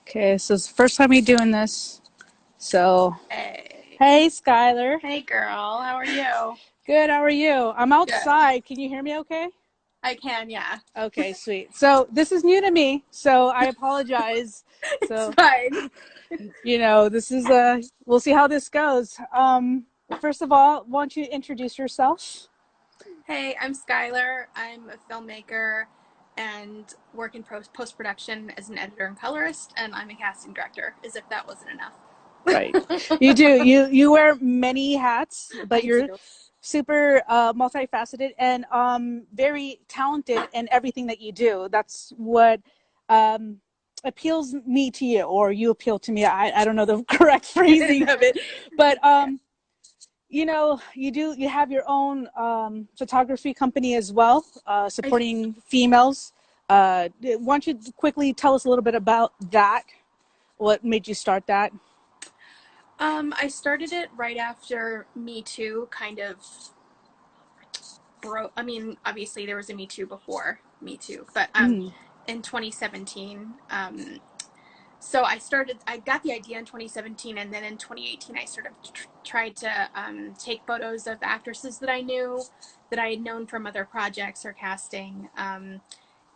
Okay, so it's the first time you're doing this. So, Hey. hey, Skyler. Hey girl, how are you? Good, how are you? I'm Good. outside. Can you hear me okay? I can, yeah. Okay, sweet. So, this is new to me, so I apologize. It's So, fine. this is we'll see how this goes. First of all, why don't you introduce yourself? Hey, I'm Skyler. I'm a filmmaker and work in post-production as an editor and colorist, and I'm a casting director, as if that wasn't Right. enough. You do. You wear many hats, but I you're do. super multifaceted and very talented in everything that you do. That's what um, appeals me to you, or you appeal to me. I don't know the correct phrasing of it, but Yeah. you have your own photography company as well, I do. supporting females. Why don't you quickly tell us a little bit about that? What made you start that? I started it right after Me Too kind of broke. I mean, obviously there was a Me Too before Me Too, but Mm, in 2017, I got the idea in 2017, and then in 2018 I sort of tried to take photos of actresses that I knew, that I had known from other projects or casting,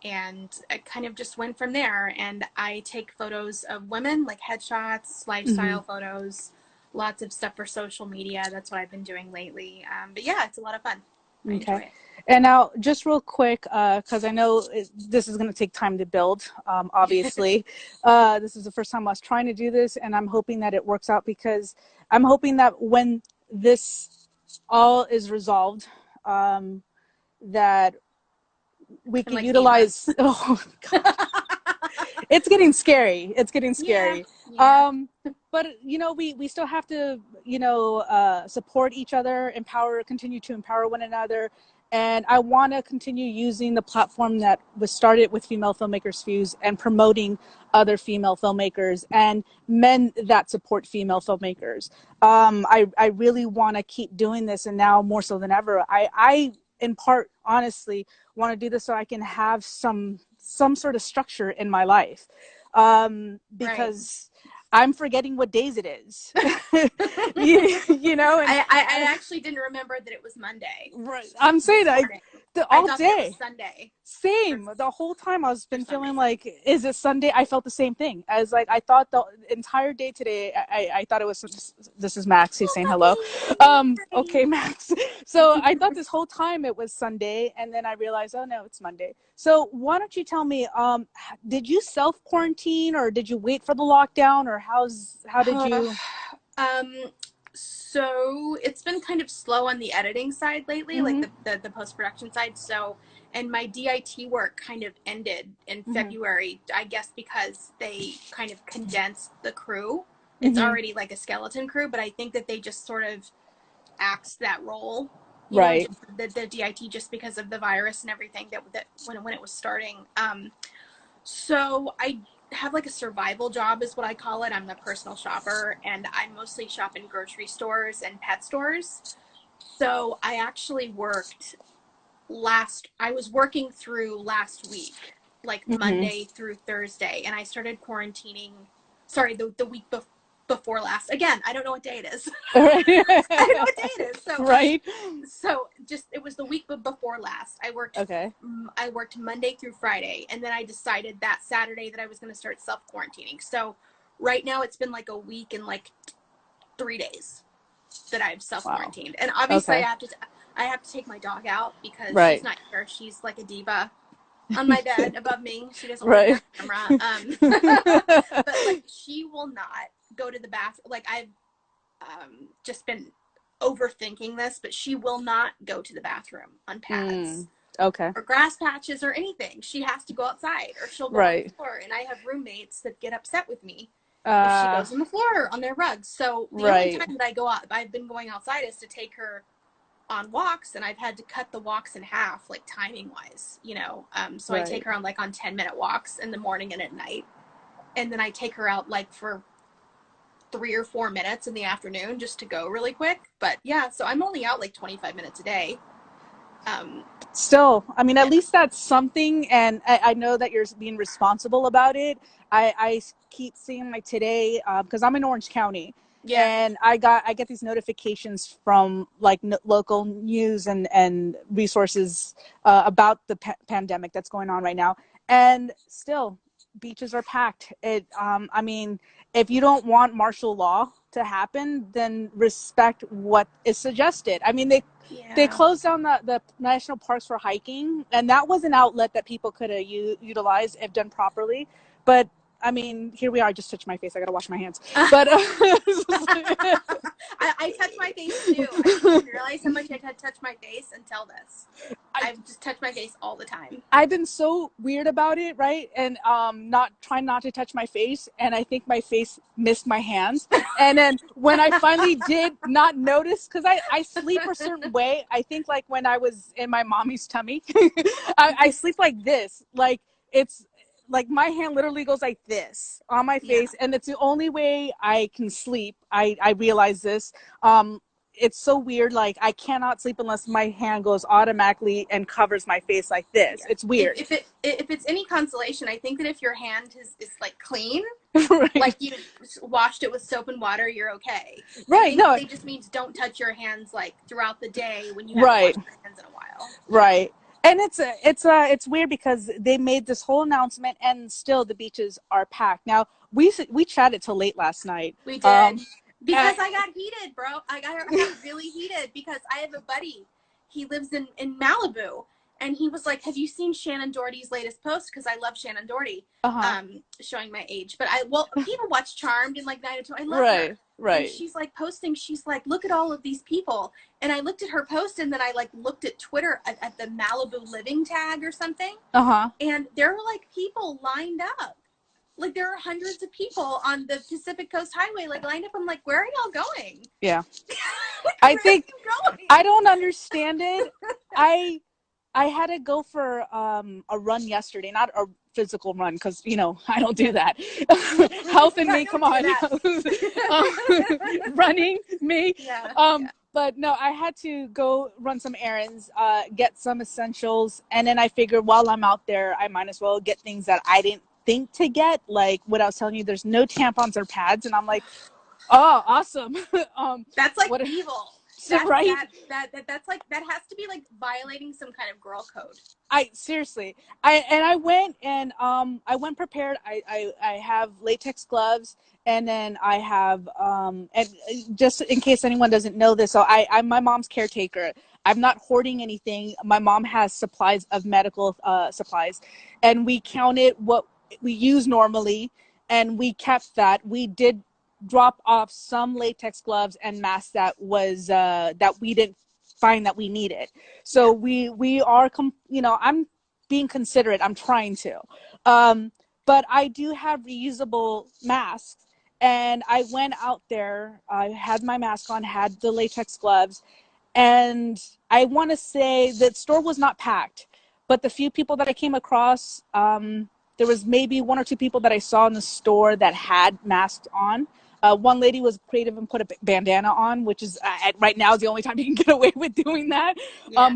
and I kind of just went from there. And I take photos of women, like headshots, mm-hmm. lifestyle photos, lots of stuff for social media. That's what I've been doing lately. But yeah, it's a lot of fun. I enjoy Okay. it. And now, just real quick, because I know this is going to take time to build, obviously. This is the first time I was trying to do this, and I'm hoping that it works out because I'm hoping that when this all is resolved, that we In could like 8 months. utilize. Oh, God. It's getting scary. It's getting Yeah, scary. yeah. Um, but we still have to support each other, continue to empower one another, and I want to continue using the platform that was started with Female Filmmakers Fuse and promoting other female filmmakers and men that support female filmmakers. I really want to keep doing this, and now more so than ever, I in part honestly want to do this so I can have some sort of structure in my life, Right. because I'm forgetting what days it is. And I actually didn't remember that it was Monday right, I'm saying this morning. I all thought that it was day. Sunday for Same. The whole time I was for been some feeling reason. like, is it Sunday? I felt the same thing. As like I thought the entire day today. I thought it was. This is Max. He's saying hello. Okay, Max. So I thought this whole time it was Sunday, and then I realized, oh no, it's Monday. So why don't you tell me? Did you self quarantine, or did you wait for the lockdown, or how did you? um, so it's been kind of slow on the editing side lately, like Mm-hmm. the post production side. So, and my DIT work kind of ended in Mm-hmm. February, I guess, because they kind of condensed the crew. It's Mm-hmm. already like a skeleton crew, but I think that they just sort of axed that role, Right. just the DIT, just because of the virus and everything that when it was starting. So I have like a survival job is what I call it. I'm the personal shopper, and I mostly shop in grocery stores and pet stores. So I actually I was working through last week, like Mm-hmm. Monday through Thursday, and I started quarantining. Sorry, the week before last. Again, I don't know what day it is. Right. I don't know what day it is. Right. So just it was the week before last. Okay. I worked Monday through Friday, and then I decided that Saturday that I was going to start self quarantining. So right now it's been like a week and like 3 days that I've self Wow. quarantined, and obviously Okay. I have to take my dog out because she's Right. not here. She's like a diva on my bed above me. She doesn't like Right. that camera. But like she will not go to the bathroom. Like I've just been overthinking this, but she will not go to the bathroom on pads Mm. Okay. or grass patches or anything. She has to go outside or she'll go on the Right. floor. And I have roommates that get upset with me if she Uh, goes on the floor on their rugs. So the only right. time that I've been going outside is to take her on walks, and I've had to cut the walks in half, like timing wise. So I take Right. her on 10-minute walks in the morning and at night. And then I take her out like for 3 or 4 minutes in the afternoon just to go really quick. But yeah, so I'm only out like 25 minutes a day. Still, I mean, at Yeah. least that's something. And I know that you're being responsible about it. I keep seeing like today, because I'm in Orange County, Yeah. and I get these notifications from like local news and resources about the pandemic that's going on right now. And still, beaches are packed. I mean, if you don't want martial law to happen, then respect what is suggested. I mean, they Yeah. closed down the national parks for hiking, and that was an outlet that people could have utilized if done properly. But I mean, here we are. I just touched my face. I gotta wash my hands. But I touch my face too. I didn't even realize how much I had touched my face until this. I've just touched my face all the time. I've been so weird about it, right? And not trying not to touch my face, and I think my face missed my hands. And then when I finally did not notice, because I sleep a certain way. I think like when I was in my mommy's tummy, I sleep like this. Like it's like my hand literally goes like this on my Yeah. face, and it's the only way I can sleep. I realize this. It's so weird. Like I cannot sleep unless my hand goes automatically and covers my face like this. Yeah. It's weird. If it's any consolation, I think that if your hand is like clean, Right. like you washed it with soap and water, you're okay. I Right. think No. they just means don't touch your hands like throughout the day when you haven't Right. washed your hands in a while. Right. And it's weird because they made this whole announcement, and still the beaches are packed. Now we chatted till late last night. We did. Uh, Because I got heated, bro. I got really heated because I have a buddy. He lives in Malibu. And he was like, have you seen Shannon Doherty's latest post? Because I love Shannon Doherty, showing my age. But people watch Charmed and like 902. I love her. Right. And she's like posting, she's like, look at all of these people. And I looked at her post, and then I like looked at Twitter at the Malibu living tag or something. And there were like people lined up. Like there are hundreds of people on the Pacific Coast Highway like lined up. I'm like, where are y'all going? Yeah. I think I don't understand it. I had to go for a run yesterday, not a physical run, because I don't do that. Health and me, come on. Running me. Yeah. But no, I had to go run some errands, get some essentials, and then I figured while I'm out there, I might as well get things that I didn't think to get, like what I was telling you. There's no tampons or pads, and I'm like, oh, awesome. That's like evil. Right? That's like, that has to be like violating some kind of girl code. Seriously, I went prepared. I have latex gloves, and then I have and just in case anyone doesn't know this, so I'm my mom's caretaker. I'm not hoarding anything. My mom has supplies of medical supplies, and we counted what we use normally, and we kept that. We did drop off some latex gloves and masks that we didn't find that we needed. So we are I'm being considerate. I'm trying to, but I do have reusable masks, and I went out there. I had my mask on, had the latex gloves, and I want to say the store was not packed, but the few people that I came across, there was maybe one or two people that I saw in the store that had masks on. One lady was creative and put a bandana on, which is right now is the only time you can get away with doing that,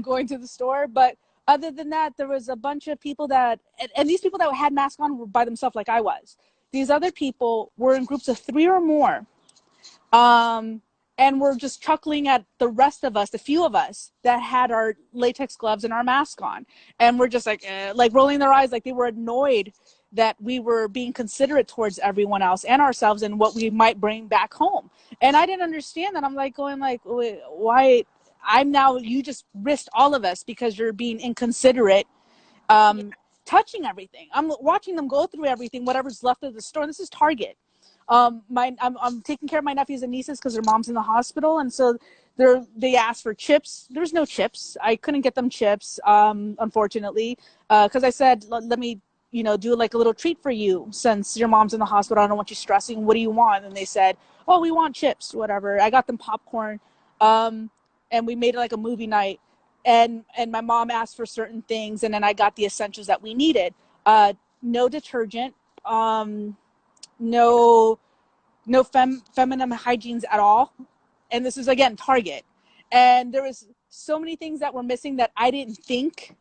going to the store. But other than that, there was a bunch of people and these people that had masks on were by themselves like I was. These other people were in groups of 3 or more. And we're just chuckling at the rest of us, the few of us that had our latex gloves and our mask on. And we're just like rolling their eyes, like they were annoyed that we were being considerate towards everyone else and ourselves and what we might bring back home. And I didn't understand that. I'm like going like, why? You just risked all of us because you're being inconsiderate, touching everything. I'm watching them go through everything, whatever's left of the store. This is Target. I'm taking care of my nephews and nieces because their mom's in the hospital, and so they asked for chips. There was no chips. I couldn't get them chips, unfortunately, because I said, let me do like a little treat for you since your mom's in the hospital. I don't want you stressing. What do you want? And they said, oh, we want chips, whatever. I got them popcorn, and we made it like a movie night, and my mom asked for certain things, and then I got the essentials that we needed. No detergent, no feminine hygienes at all. And this is again Target. And there was so many things that were missing that I didn't think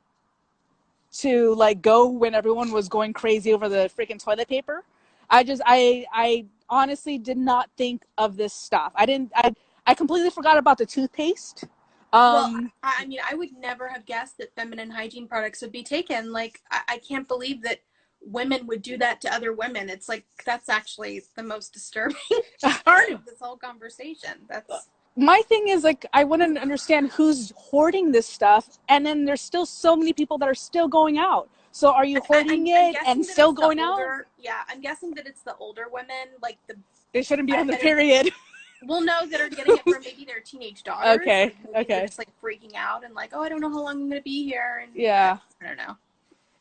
to like go when everyone was going crazy over the freaking toilet paper. I honestly did not think of this stuff. I completely forgot about the toothpaste. Well, I mean, I would never have guessed that feminine hygiene products would be taken. Like, I can't believe that women would do that to other women. It's like, that's actually the most disturbing part of this whole conversation. That's my thing is, like, I want to understand who's hoarding this stuff, and then there's still so many people that are still going out. So are you hoarding it and still going out? Yeah, I'm guessing that it's the older women, like they shouldn't be on the period. Well, no, that are getting it for maybe their teenage daughters. Okay, like, they're just like freaking out and like, oh, I don't know how long I'm gonna be here. And yeah, I don't know.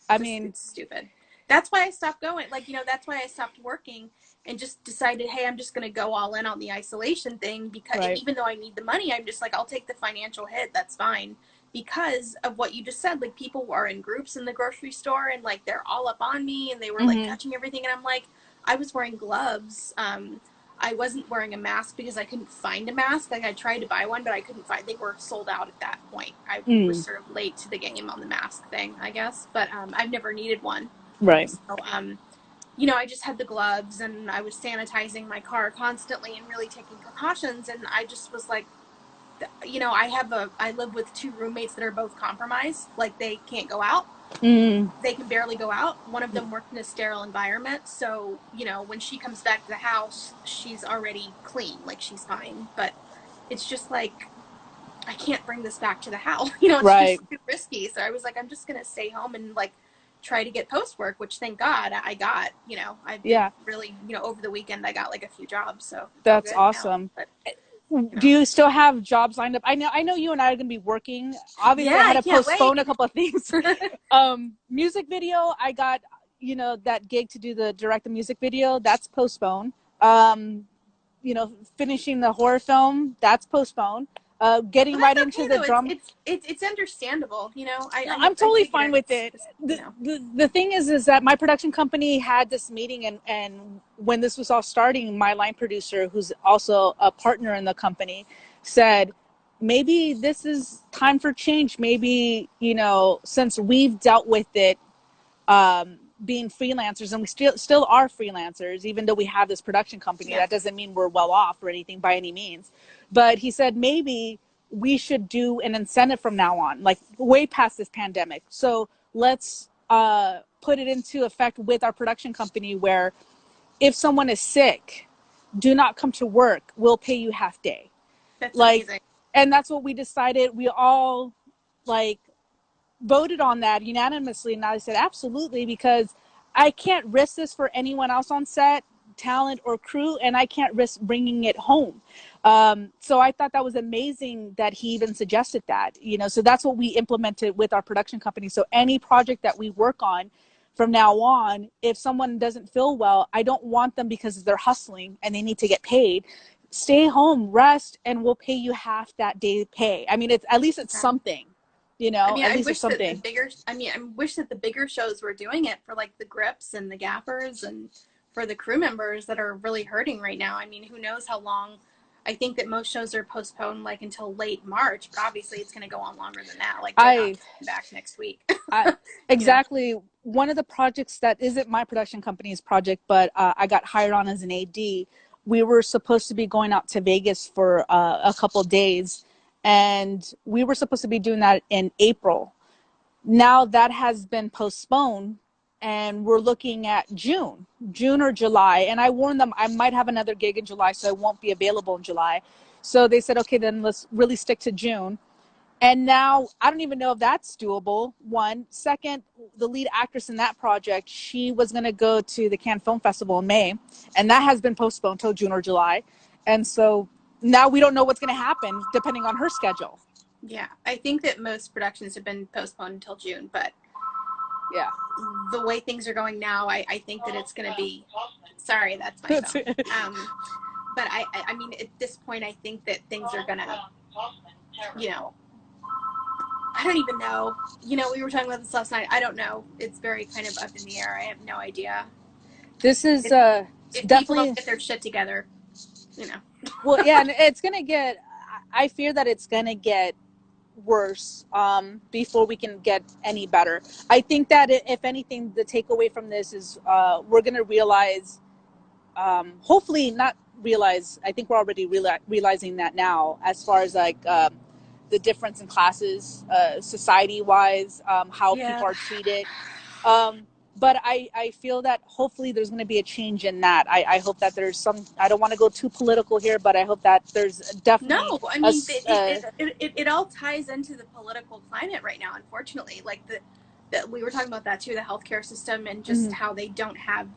I mean, it's stupid. That's why I stopped going. Like, that's why I stopped working and just decided, hey, I'm just gonna go all in on the isolation thing, because even though I need the money, I'm just like, I'll take the financial hit. That's fine, because of what you just said. Like, people are in groups in the grocery store and like they're all up on me and they were like touching everything, and I'm like, I was wearing gloves. I wasn't wearing a mask because I couldn't find a mask. Like, I tried to buy one, but I couldn't find. They were sold out at that point. I was sort of late to the game on the mask thing, I guess. But I've never needed one. Right. So, I just had the gloves, and I was sanitizing my car constantly and really taking precautions. And I just was like, I live with two roommates that are both compromised. Like, they can't go out. They can barely go out. One of them worked in a sterile environment, so when she comes back to the house, she's already clean, like she's fine. But it's just like, I can't bring this back to the house. It's just too risky. So I was like, I'm just gonna stay home and like try to get post work, which thank God I got. I've been really, over the weekend I got like a few jobs, so that's awesome. But, do you still have jobs lined up? I know you and I are going to be working. Obviously, I had to postpone a couple of things. Music video, I got, that gig to do the direct the music video. That's postponed. Finishing the horror film, that's postponed. Getting right into the drum. It's understandable, I'm totally fine with it. The thing is that my production company had this meeting, and when this was all starting, my line producer, who's also a partner in the company, said, maybe this is time for change. Maybe, since we've dealt with it, being freelancers, and we still are freelancers, even though we have this production company, that doesn't mean we're well off or anything by any means. But he said, maybe we should do an incentive from now on, like way past this pandemic. So let's put it into effect with our production company, where if someone is sick, do not come to work. We'll pay you half day. That's amazing. And that's what we decided. We all voted on that unanimously, and I said absolutely, because I can't risk this for anyone else on set, talent or crew, and I can't risk bringing it home. So I thought that was amazing that he even suggested that, so that's what we implemented with our production company. So any project that we work on from now on, if someone doesn't feel well, I don't want them, because they're hustling and they need to get paid, stay home, rest, and we'll pay you half that day pay. I mean, at least it's something. At least it's something. I wish that the bigger shows were doing it for like the grips and the gappers, and for the crew members that are really hurting right now. I mean, who knows how long. I think that most shows are postponed like until late March, but obviously it's going to go on longer than that. Like, they're not back next week. Exactly. One of the projects that isn't my production company's project, but I got hired on as an AD. We were supposed to be going out to Vegas for a couple of days, and we were supposed to be doing that in April. Now that has been postponed, and we're looking at June or July. And I warned them I might have another gig in July, so I won't be available in July. So they said, okay, then let's really stick to June. And now I don't even know if that's doable. One. Second, the lead actress in that project, she was going to go to the Cannes Film Festival in May, and that has been postponed till June or July. And so now we don't know what's going to happen depending on her schedule. Yeah, I think that most productions have been postponed until June, but yeah, the way things are going now, I think that it's going to be, sorry, that's my phone. But I mean, at this point, I think that things are going to, I don't even know. We were talking about this last night. I don't know. It's very kind of up in the air. I have no idea. This is if definitely, people don't get their shit together, Well, yeah, and it's going to get, I fear that it's going to get worse before we can get any better. I think that if anything, the takeaway from this is we're going to realize, hopefully not realize, I think we're already realizing that now, as far as like the difference in classes, society-wise, how people are treated. But I feel that hopefully there's going to be a change in that. I hope that there's some, I don't want to go too political here, but I hope that there's definitely... No, I mean, it all ties into the political climate right now, unfortunately. Like we were talking about that too, the healthcare system, and just how they don't have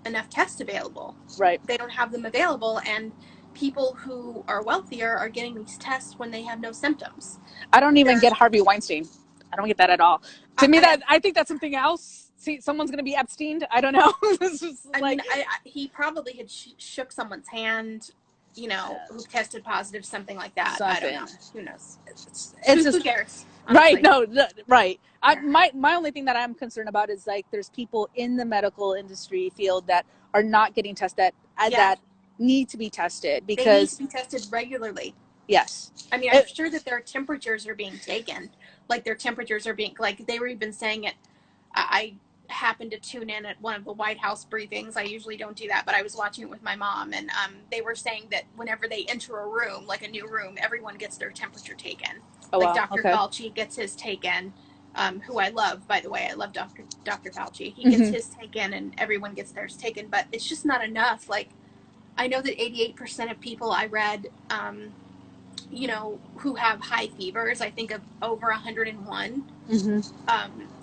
enough tests available. Right. They don't have them available, and people who are wealthier are getting these tests when they have no symptoms. I don't even get Harvey Weinstein. I don't get that at all. To me, I think that's something else. See, someone's going to be Epsteined. I don't know. I mean, he probably had shook someone's hand, you know, who tested positive, something like that. I don't know. Who knows? Who cares? Honestly. Right. No. Right. My only thing that I'm concerned about is like there's people in the medical industry field that are not getting tested that need to be tested because they need to be tested regularly. Yes. I mean, I'm sure that their temperatures are being taken. Like their temperatures are being, like they were even saying it. I happened to tune in at one of the White House briefings. I usually don't do that, but I was watching it with my mom, and they were saying that whenever they enter a room, like a new room, everyone gets their temperature taken. Oh, like wow. Dr. Fauci gets his taken, who I love, by the way. I love Dr. Fauci. He gets his taken, and everyone gets theirs taken, but it's just not enough. Like, I know that 88% of people I read, you know, who have high fevers, I think of over 101.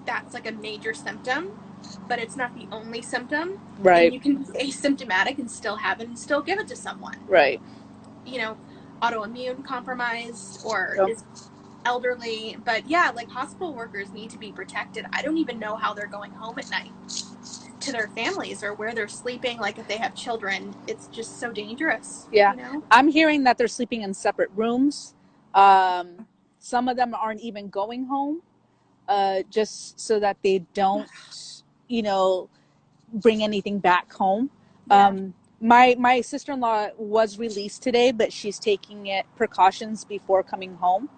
That's like a major symptom, but it's not the only symptom. Right. And you can be asymptomatic and still have it and still give it to someone. Right. You know, autoimmune compromised or is elderly. But yeah, like hospital workers need to be protected. I don't even know how they're going home at night to their families or where they're sleeping. Like if they have children, it's just so dangerous. Yeah. You know? I'm hearing that they're sleeping in separate rooms. Some of them aren't even going home. Just so that they don't, you know, bring anything back home. Yeah. My sister-in-law was released today, but she's taking precautions before coming home,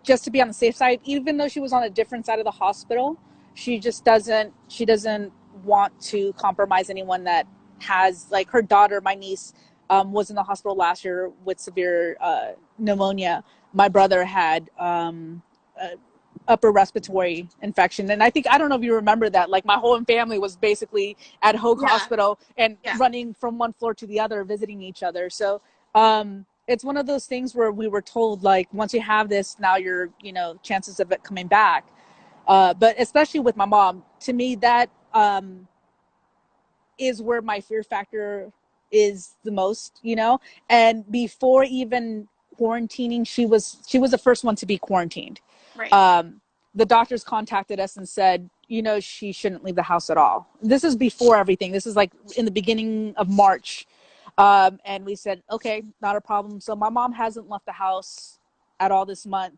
just to be on the safe side. Even though she was on a different side of the hospital, she doesn't want to compromise anyone that has, like her daughter, my niece, was in the hospital last year with severe pneumonia. My brother had upper respiratory infection, and I don't know if you remember that, like my whole family was basically at Hoag Hospital and running from one floor to the other visiting each other. So it's one of those things where we were told, like, once you have this, now your chances of it coming back, but especially with my mom, to me that is where my fear factor is the most, and before even quarantining, she was the first one to be quarantined. Right. The doctors contacted us and said, she shouldn't leave the house at all. This is before everything. This is like in the beginning of March. And we said, okay, not a problem. So my mom hasn't left the house at all this month.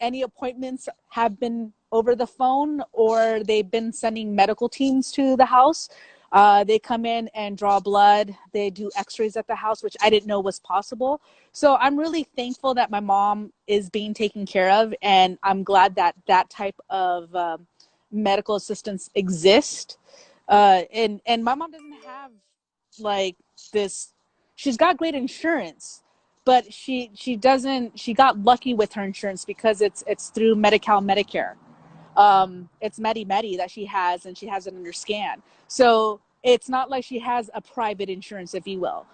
Any appointments have been over the phone, or they've been sending medical teams to the house. They come in and draw blood. They do x-rays at the house, which I didn't know was possible. So I'm really thankful that my mom is being taken care of. And I'm glad that that type of medical assistance exists. And my mom doesn't have like this. She's got great insurance, but she got lucky with her insurance because it's through Medi-Cal, Medicare. It's Medi that she has, and she has it under scan. So it's not like she has a private insurance, if you will.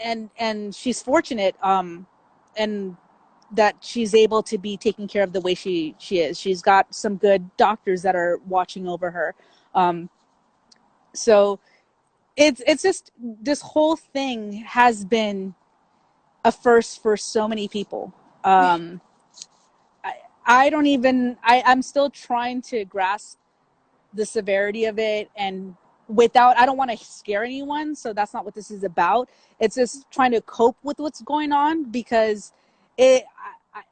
And she's fortunate, and that she's able to be taken care of the way she is. She's got some good doctors that are watching over her. So it's just, this whole thing has been a first for so many people. I'm still trying to grasp the severity of it, and I don't want to scare anyone. So that's not what this is about. It's just trying to cope with what's going on, because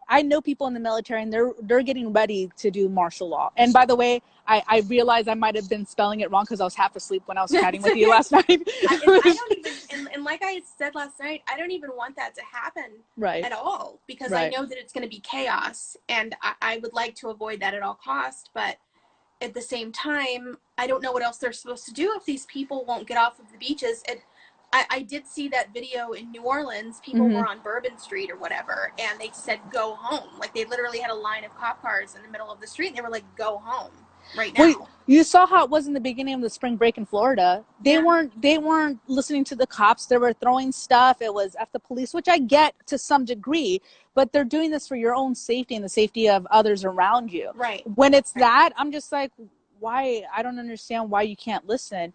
I know people in the military, and they're getting ready to do martial law. And by the way, I realized I might have been spelling it wrong because I was half asleep when I was chatting with you last night. I don't even, and like I said last night, I don't even want that to happen at all, because I know that it's going to be chaos, and I would like to avoid that at all costs. But at the same time, I don't know what else they're supposed to do if these people won't get off of the beaches. I did see that video in New Orleans. People were on Bourbon Street or whatever, and they said, go home. Like, they literally had a line of cop cars in the middle of the street, and they were like, go home right now. Well, you saw how it was in the beginning of the spring break in Florida. They weren't listening to the cops. They were throwing stuff. It was F the police, which I get to some degree, but they're doing this for your own safety and the safety of others around you. Right. When it's that, I'm just like, why? I don't understand why you can't listen.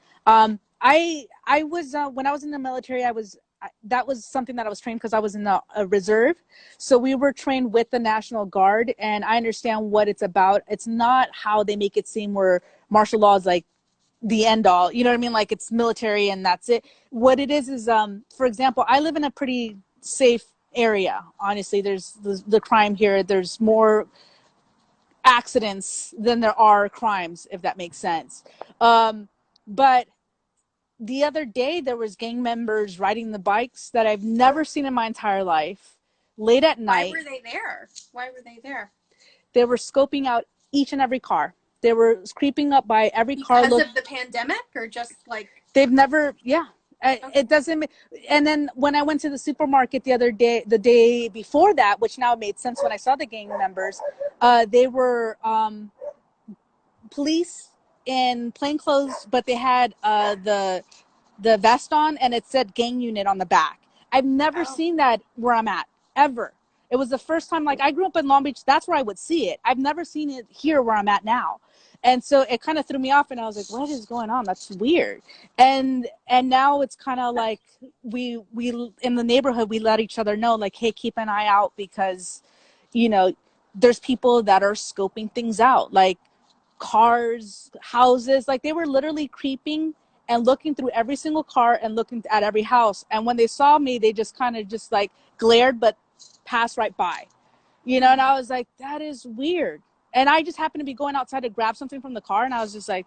I was when I was in the military, that was something that I was trained, because I was in the reserve. So we were trained with the National Guard, and I understand what it's about. It's not how they make it seem, where martial law is like the end all. You know what I mean? Like, it's military and that's it. What it is, for example, I live in a pretty safe area. Honestly, there's the crime here. There's more accidents than there are crimes, if that makes sense. But the other day, there was gang members riding the bikes that I've never seen in my entire life, late at night. Why were they there? Why were they there? They were scoping out each and every car. They were creeping up by every car. Because of the pandemic, or just like... They've never, It doesn't. And then when I went to the supermarket the day before that, which now made sense when I saw the gang members, they were police in plain clothes, but they had the vest on, and it said gang unit on the back. I've never seen that where I'm at, ever. It was the first time. Like, I grew up in Long Beach. That's where I would see it. I've never seen it here where I'm at now. And so it kind of threw me off, and I was like, what is going on? That's weird. And now it's kind of like we in the neighborhood, we let each other know, like, hey, keep an eye out, because, there's people that are scoping things out, like cars, houses. Like, they were literally creeping and looking through every single car and looking at every house. And when they saw me, they just kind of just like glared, but passed right by, and I was like, that is weird. And I just happened to be going outside to grab something from the car, and I was just like,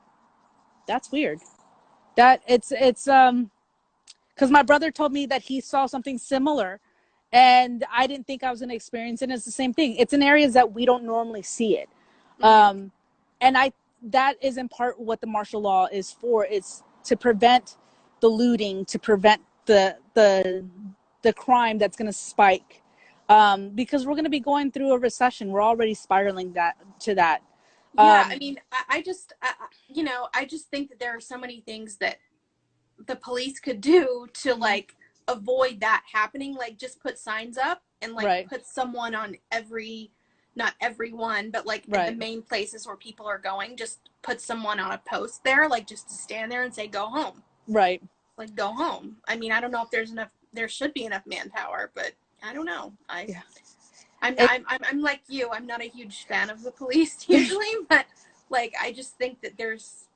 that's weird. That it's because my brother told me that he saw something similar, and I didn't think I was going to experience it. And it's the same thing. It's in areas that we don't normally see it. And that is in part what the martial law is for. It's to prevent the looting, to prevent the crime that's going to spike. Because we're going to be going through a recession. We're already spiraling to that. I mean, I just think that there are so many things that the police could do to like avoid that happening. Like, just put signs up and like put someone on not everyone, but like in the main places where people are going, just put someone on a post there, like just to stand there and say, go home. Right. Like, go home. I mean, I don't know if there should be enough manpower, but I don't know. I'm like you. I'm not a huge fan of the police usually, but like, I just think that there's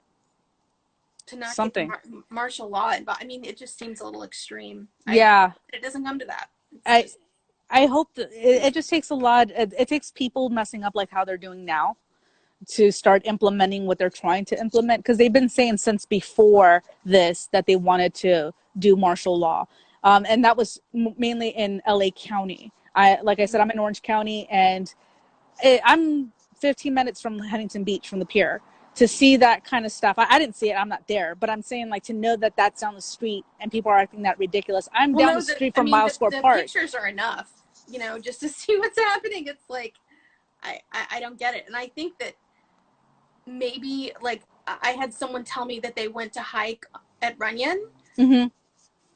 to not something get martial law involved. I mean, it just seems a little extreme. It doesn't come to that. I hope that it just takes a lot. It takes people messing up like how they're doing now to start implementing what they're trying to implement, because they've been saying since before this that they wanted to do martial law. And that was mainly in LA County. Like I said, I'm in Orange County, and I'm 15 minutes from Huntington Beach, from the pier. To see that kind of stuff, I didn't see it. I'm not there, but I'm saying, like, to know that that's down the street and people are acting that ridiculous. I'm down the street from Milescore Park. The pictures are enough, just to see what's happening. It's like, I don't get it. And I think that maybe, like, I had someone tell me that they went to hike at Runyon. Mm-hmm.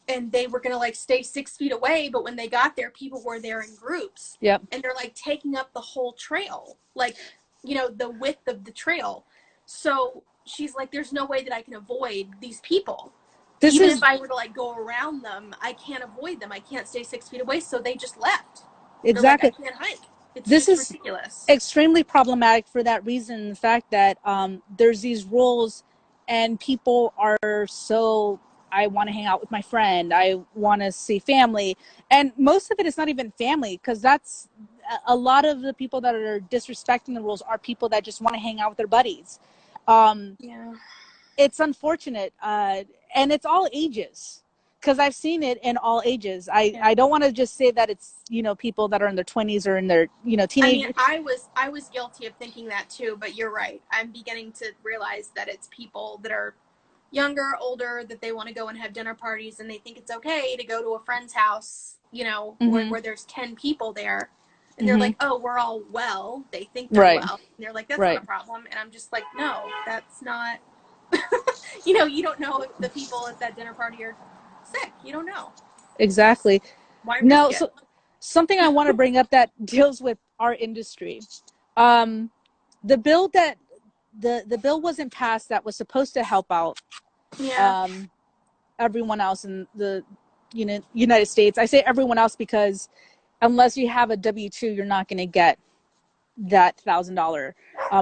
And they were going to like stay 6 feet away. But when they got there, people were there in groups. Yep. And they're like taking up the whole trail, like, the width of the trail. So she's like, there's no way that I can avoid these people. Even if I were to like go around them, I can't avoid them. I can't stay 6 feet away. So they just left. Exactly. Like, I can't hike. This is ridiculous. Extremely problematic for that reason. The fact that there's these rules and people are so, I want to hang out with my friend, I want to see family. And most of it is not even family, because that's, a lot of the people that are disrespecting the rules are people that just want to hang out with their buddies. Yeah, it's unfortunate, and it's all ages, because I've seen it in all ages. I don't want to just say that it's, you know, people that are in their 20s or in their, you know, teenagers. I mean, I was guilty of thinking that too, but you're right. I'm beginning to realize that it's people that are younger, older, that they want to go and have dinner parties, and they think it's okay to go to a friend's house, you know, where there's 10 people there, and they're like, oh, we're all well. They think they're well. And they're like, that's not a problem. And I'm just like, no, that's not. You know, you don't know if the people at that dinner party are sick. You don't know. Exactly. Why no, so something I want to bring up that deals with our industry. The bill that the bill wasn't passed that was supposed to help out everyone else in the United States. I say everyone else because unless you have a W-2, you're not going to get that $1,000.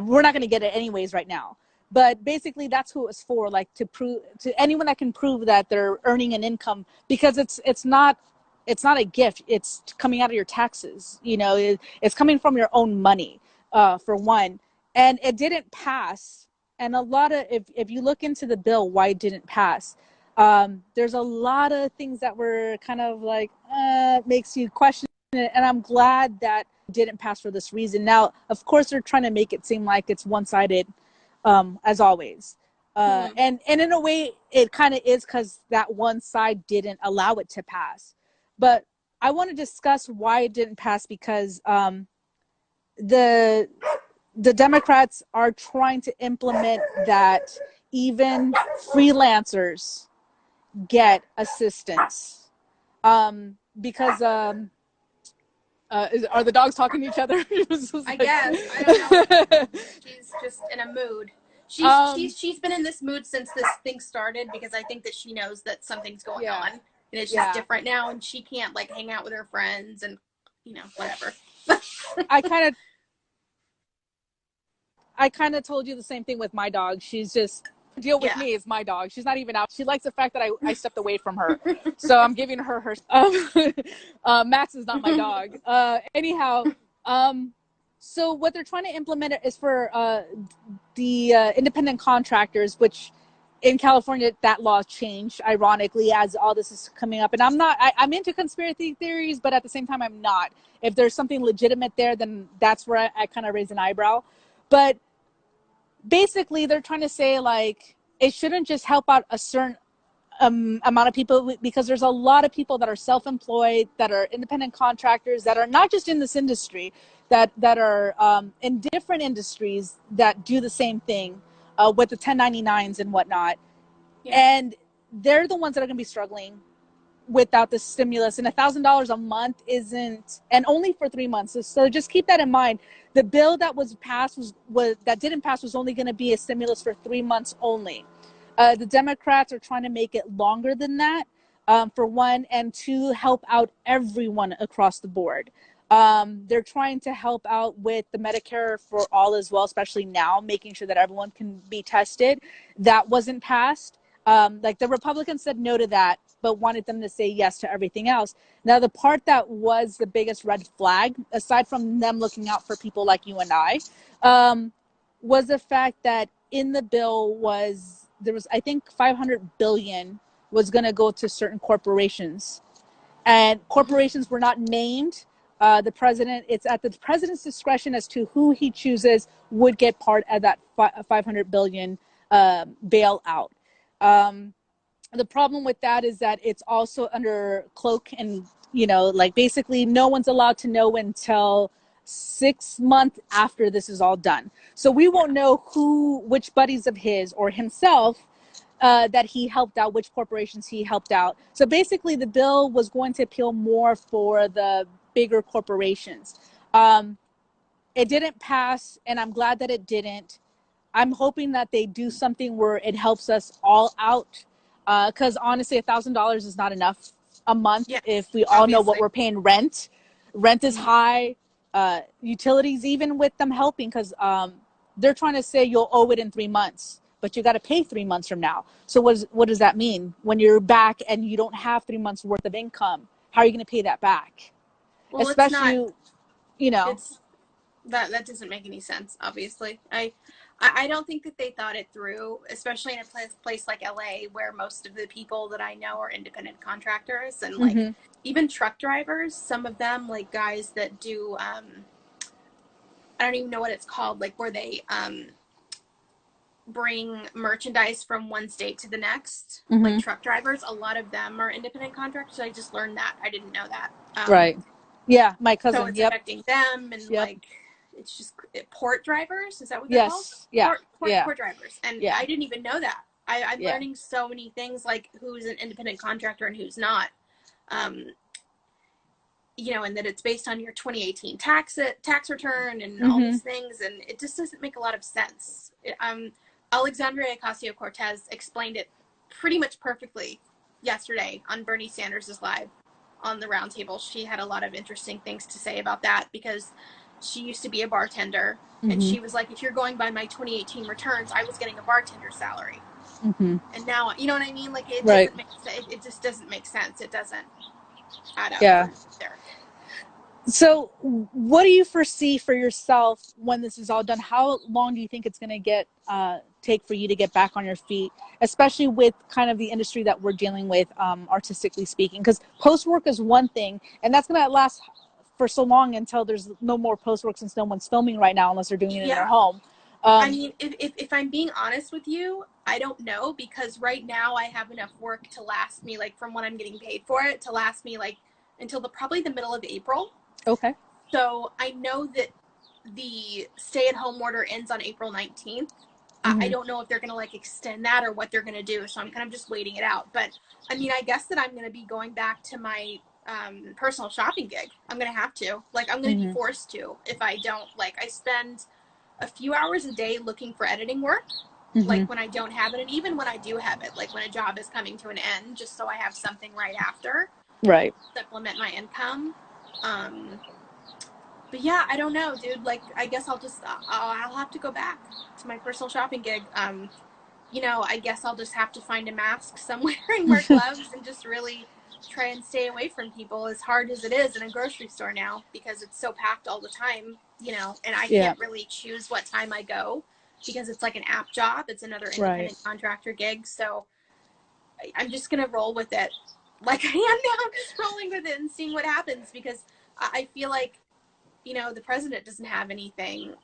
We're not going to get it anyways right now. But basically, that's who it was for, like to prove to anyone that can prove that they're earning an income, because it's not a gift. It's coming out of your taxes. You know, it's coming from your own money, for one. And it didn't pass. And a lot of, if you look into the bill, why it didn't pass, there's a lot of things that were kind of like, makes you question it. And I'm glad that it didn't pass for this reason. Now, of course, they're trying to make it seem like it's one-sided, as always. And in a way, it kind of is, because that one side didn't allow it to pass. But I want to discuss why it didn't pass, because the Democrats are trying to implement that even freelancers get assistance. Because are the dogs talking to each other? I guess. I don't know. She's just in a mood. She's been in this mood since this thing started, because I think that she knows that something's going on, and it's just different now, and she can't like hang out with her friends and, you know, whatever. I kind of told you the same thing with my dog. She's just deal with me is my dog. She's not even out. She likes the fact that I stepped away from her. So I'm giving her Max is not my dog. Anyhow, so what they're trying to implement is for the independent contractors, which in California, that law changed, ironically, as all this is coming up. And I'm into conspiracy theories, but at the same time, I'm not. If there's something legitimate there, then that's where I kind of raise an eyebrow. But basically, they're trying to say, like, it shouldn't just help out a certain amount of people, because there's a lot of people that are self-employed, that are independent contractors, that are not just in this industry, that are in different industries that do the same thing with the 1099s and whatnot. And they're the ones that are going to be struggling without the stimulus. And $1,000 a month isn't, and only for 3 months. So just keep that in mind. The bill that was passed that didn't pass was only going to be a stimulus for 3 months only. The Democrats are trying to make it longer than that, for one, and to help out everyone across the board. They're trying to help out with the Medicare for all as well, especially now, making sure that everyone can be tested. That wasn't passed. Like the Republicans said no to that, but wanted them to say yes to everything else. Now, the part that was the biggest red flag, aside from them looking out for people like you and I, was the fact that in the bill there was, I think, $500 billion was going to go to certain corporations, and corporations were not named. The president, it's at the president's discretion as to who he chooses would get part of that $500 billion bailout. The problem with that is that it's also under cloak, and, you know, like basically no one's allowed to know until 6 months after this is all done. So we won't know which buddies of his or himself that he helped out, which corporations he helped out. So basically the bill was going to appeal more for the bigger corporations. It didn't pass, and I'm glad that it didn't. I'm hoping that they do something where it helps us all out. Because honestly, $1,000 is not enough a month if we all know what we're paying rent. Rent is high. Utilities, even with them helping, because they're trying to say you'll owe it in 3 months, but you got to pay 3 months from now. So what does that mean when you're back and you don't have 3 months worth of income? How are you going to pay that back? Well, Especially, you know. It's that doesn't make any sense, obviously. I don't think that they thought it through, especially in a place like LA, where most of the people that I know are independent contractors, and like Mm-hmm. even truck drivers, some of them, like guys that do I don't even know what it's called, like where they bring merchandise from one state to the next, like Mm-hmm. truck drivers, a lot of them are independent contractors. I just learned that. I didn't know that. Right. Yeah, my So cousin. it's Yep. affecting them, and Yep. like it's just port drivers, is that what they're called? Yes. Yeah. Yeah. Port drivers. And Yeah. I didn't even know that. I'm Yeah. learning so many things, like who's an independent contractor and who's not. um, and that it's based on your 2018 tax return and all Mm-hmm. these things, and it just doesn't make a lot of sense. Alexandria Ocasio-Cortez explained it pretty much perfectly yesterday on Bernie Sanders' live on the roundtable. She had a lot of interesting things to say about that, because she used to be a bartender, and Mm-hmm. she was like, if you're going by my 2018 returns, I was getting a bartender salary, Mm-hmm. and now, you know what I mean? Like, it Right. doesn't make it just doesn't make sense. It doesn't add up for Yeah. me there. So, what do you foresee for yourself when this is all done? How long do you think it's going to take for you to get back on your feet, especially with kind of the industry that we're dealing with, artistically speaking? Because post work is one thing, and that's going to last for so long until there's no more post work, since no one's filming right now unless they're doing it in their Yeah. home. I mean, if I'm being honest with you, I don't know, because right now I have enough work to last me, like from what I'm getting paid for it, to last me like until probably the middle of April. Okay. So I know that the stay-at-home order ends on April 19th. I Mm-hmm. don't know if they're going to like extend that or what they're going to do. So I'm kind of just waiting it out. But I mean, I guess that I'm going to be going back to my personal shopping gig. I'm going to have to. Like, I'm going to be Mm-hmm. forced to if I don't. Like, I spend a few hours a day looking for editing work, Mm-hmm. like when I don't have it, and even when I do have it, like when a job is coming to an end, just so I have something right after, Right. supplement my income. Um, but yeah, I don't know, dude. Like, I guess I'll have to go back to my personal shopping gig. I guess I'll just have to find a mask somewhere and wear gloves and just really try and stay away from people, as hard as it is in a grocery store now, because it's so packed all the time, and I Yeah. can't really choose what time I go, because it's like an app job. It's another Right. independent contractor gig. So I'm just going to roll with it. Like I am now. I'm just rolling with it and seeing what happens, because I feel like, the president doesn't have anything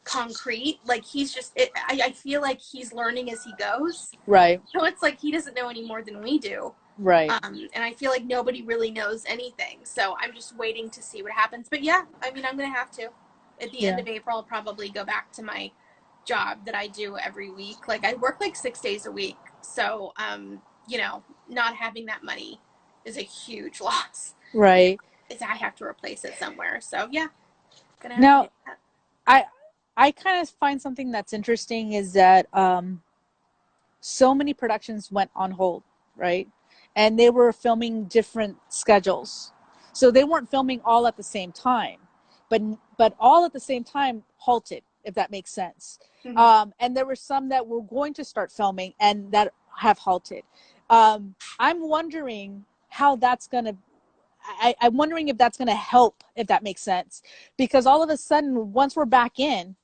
concrete. Like, he's just, I feel like he's learning as he goes. Right. So it's like he doesn't know any more than we do. Right. And I feel like nobody really knows anything. So I'm just waiting to see what happens. But yeah, I mean, I'm going to have to. At the end Yeah. of April, I'll probably go back to my job that I do every week. Like, I work like 6 days a week. So, not having that money is a huge loss. Right. I have to replace it somewhere. So yeah, gonna have to do Now, that. I I kind of find something that's interesting is that so many productions went on hold, right? And they were filming different schedules. So they weren't filming all at the same time, but all at the same time halted, if that makes sense. Mm-hmm. And there were some that were going to start filming and that have halted. I'm wondering how that's going to I'm wondering if that's going to help, if that makes sense, because all of a sudden, once we're back in,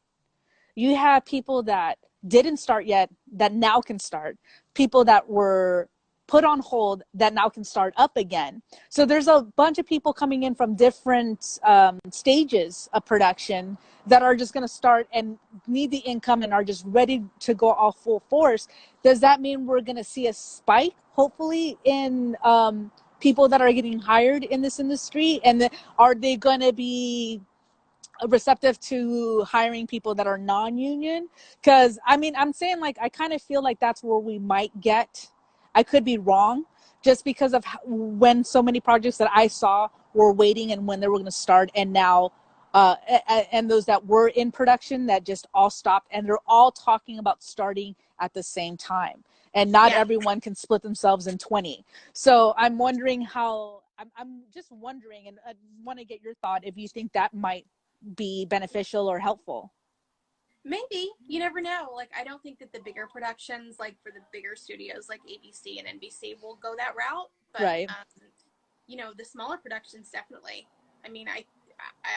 you have people that didn't start yet that now can start, people that were put on hold that now can start up again. So there's a bunch of people coming in from different stages of production that are just going to start and need the income and are just ready to go all full force. Does that mean we're going to see a spike, hopefully, in people that are getting hired in this industry? And are they going to be receptive to hiring people that are non-union? Because I mean, I'm saying, like, I kind of feel like that's where we might get. I could be wrong, just because of when so many projects that I saw were waiting and when they were going to start, and now and those that were in production that just all stopped, and they're all talking about starting at the same time, and not Yeah. everyone can split themselves in 20. So I'm wondering how I'm just wondering, and I want to get your thought if you think that might be beneficial or helpful. Maybe. You never know. Like, I don't think that the bigger productions, like for the bigger studios like ABC and NBC, will go that route. But, Right. the smaller productions definitely. I mean,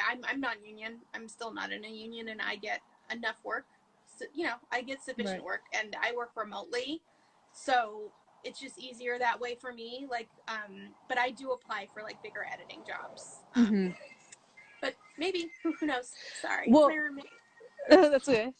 I'm non-union. I'm still not in a union, and I get enough work. So, I get sufficient Right. work, and I work remotely, so it's just easier that way for me. Like, but I do apply for like bigger editing jobs. Mm-hmm. But maybe who knows? Sorry, my Well, roommate. that's okay.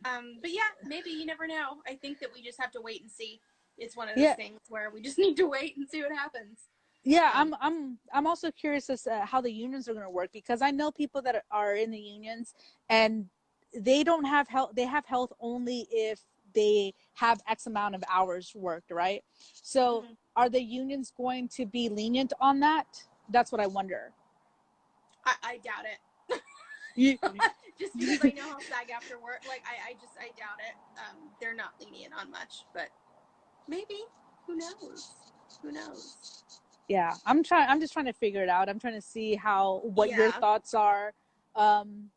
But yeah, maybe you never know. I think that we just have to wait and see. It's one of those Yeah. things where we just need to wait and see what happens. Yeah, Um, I'm also curious as to how the unions are going to work, because I know people that are in the unions and they don't have health. They have health only if they have X amount of hours worked, right? So mhm. are the unions going to be lenient on that? That's what I wonder. I doubt it. You, Just because I know how SAG after work, like I doubt it. They're not lenient on much, but maybe. Who knows? Who knows? yeah, I'm just trying to figure it out. I'm trying to see what your Yeah, thoughts are. Um,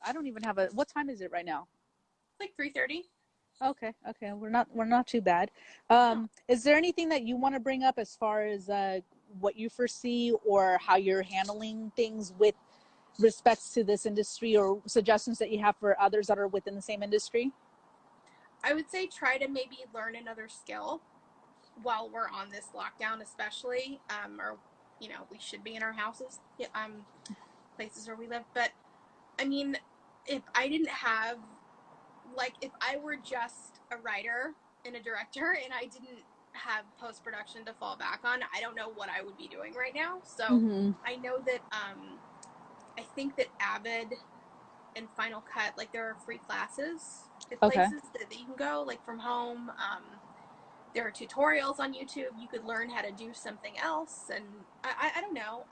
I don't even have what time is it right now? like 3:30. Okay, okay, we're not too bad. No, Is there anything that you want to bring up as far as what you foresee or how you're handling things with respects to this industry, or suggestions that you have for others that are within the same industry? I would say try to maybe learn another skill while we're on this lockdown, especially. Or we should be in our houses, places where we live. But I mean, if I didn't have like if I were just a writer and a director and I didn't have post production to fall back on, I don't know what I would be doing right now. So Mm-hmm. I know that I think that Avid and Final Cut, like there are free classes at Okay. places that you can go like from home. There are tutorials on YouTube. You could learn how to do something else, and I don't know.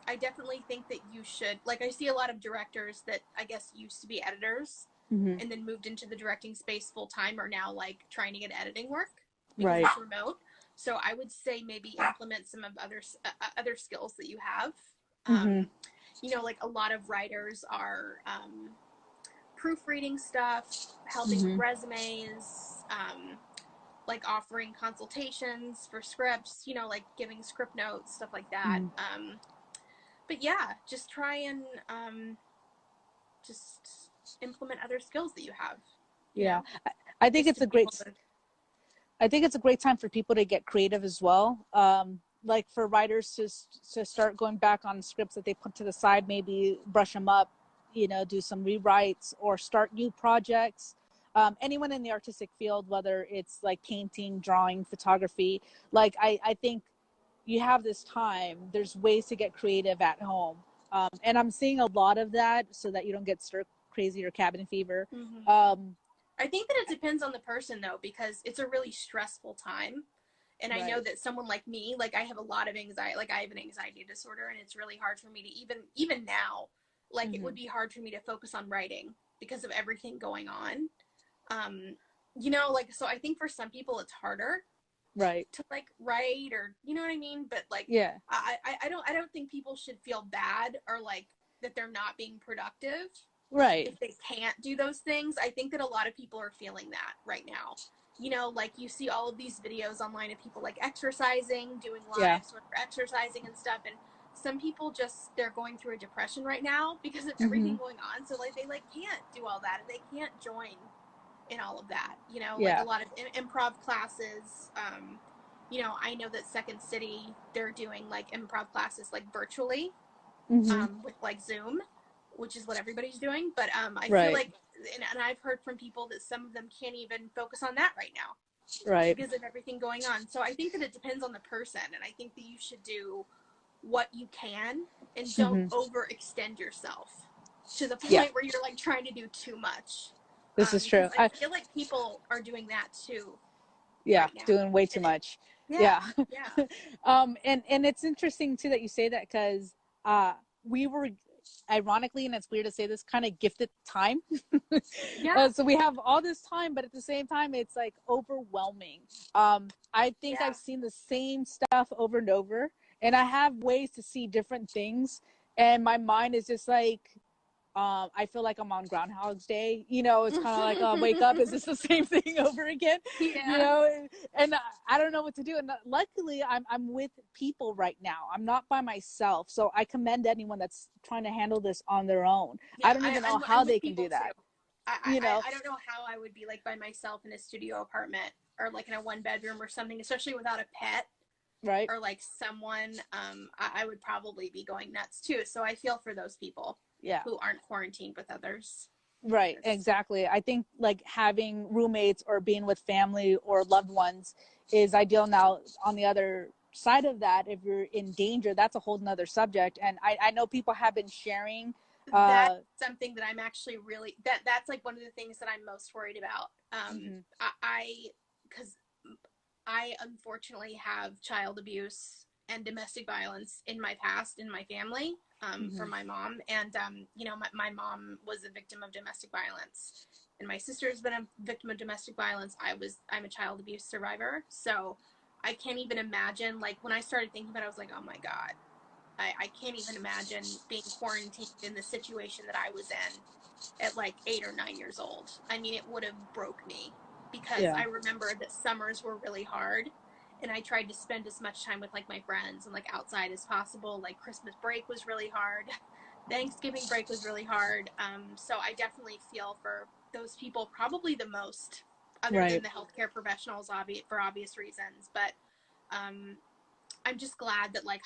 I definitely think that you should. Like I see a lot of directors that I guess used to be editors Mm-hmm. and then moved into the directing space full time are now like trying to get editing work because Right. it's remote. So I would say maybe implement some of other skills that you have. Mm-hmm. Like a lot of writers are proofreading stuff, helping with Mm-hmm. resumes, like offering consultations for scripts, like giving script notes, stuff like that. Mm-hmm. But yeah, just try and just implement other skills that you have, you Yeah, know, I think just it's to a be able great to. I think it's a great time for people to get creative as well. Like for writers to start going back on scripts that they put to the side, maybe brush them up, do some rewrites or start new projects. Anyone in the artistic field, whether it's like painting, drawing, photography, like I think you have this time. There's ways to get creative at home, and I'm seeing a lot of that so that you don't get stir crazy or cabin fever. Mm-hmm. Um, I think that it depends on the person though, because it's a really stressful time. And I know right. that someone like me, like I have a lot of anxiety, like I have an anxiety disorder, and it's really hard for me to even now, like it would Mm-hmm. be hard for me to focus on writing because of everything going on. Um, like so I think for some people it's harder Right. to like write or you know what I mean, but like Yeah. I don't think people should feel bad or like that they're not being productive Right. if they can't do those things. I think that a lot of people are feeling that right now. Like you see all of these videos online of people like exercising, doing Yeah. lives where they're exercising and stuff. And some people they're going through a depression right now because of Mm-hmm. everything going on. So like they like can't do all that and they can't join in all of that. Like a Yeah. lot of improv classes. I know that Second City, they're doing like improv classes like virtually Mm-hmm. with like Zoom, which is what everybody's doing. But I feel Right. like, and I've heard from people that some of them can't even focus on that right now Right. because of everything going on. So I think that it depends on the person, and I think that you should do what you can and don't Mm-hmm. overextend yourself to the Yeah. point where you're like trying to do too much. This is Because true. I feel like people are doing that too Yeah, right now. doing way too And much. yeah, Yeah. yeah, And it's interesting too that you say that, because we were, ironically, and it's weird to say this, kind of gifted time. yeah, So we have all this time, but at the same time it's like overwhelming. I think yeah. I've seen the same stuff over and over, and I have ways to see different things, and my mind is just like, I feel like I'm on Groundhog's Day. You know, it's kind of like, wake up, is this the same thing over again? Yeah. You know, and I don't know what to do. And luckily, I'm with people right now. I'm not by myself. So I commend anyone that's trying to handle this on their own. Yeah, I don't even know how I'm they with can people do that. too. You know, I don't know how I would be like by myself in a studio apartment or like in a 1 bedroom or something, especially without a pet right? or like someone. I would probably be going nuts too. So I feel for those people Yeah. who aren't quarantined with others. Right, exactly. I think like having roommates or being with family or loved ones is ideal. Now, on the other side of that, if you're in danger, that's a whole nother subject. And I know people have been sharing. That's something that I'm actually really that's like one of the things that I'm most worried about. Mm-hmm. Because I unfortunately have child abuse and domestic violence in my past in my family, from my mom. And, you know, my mom was a victim of domestic violence and my sister's been a victim of domestic violence. I'm a child abuse survivor. So I can't even imagine, like when I started thinking about it, I was like, oh my God, I can't even imagine being quarantined in the situation that I was in at like 8 or 9 years old. I mean, it would have broke me because Yeah. I remember that summers were really hard and I tried to spend as much time with like my friends and like outside as possible. Like Christmas break was really hard. Thanksgiving break was really hard. So I definitely feel for those people probably the most, other than Right. the healthcare professionals, for obvious reasons. But um, I'm just glad that like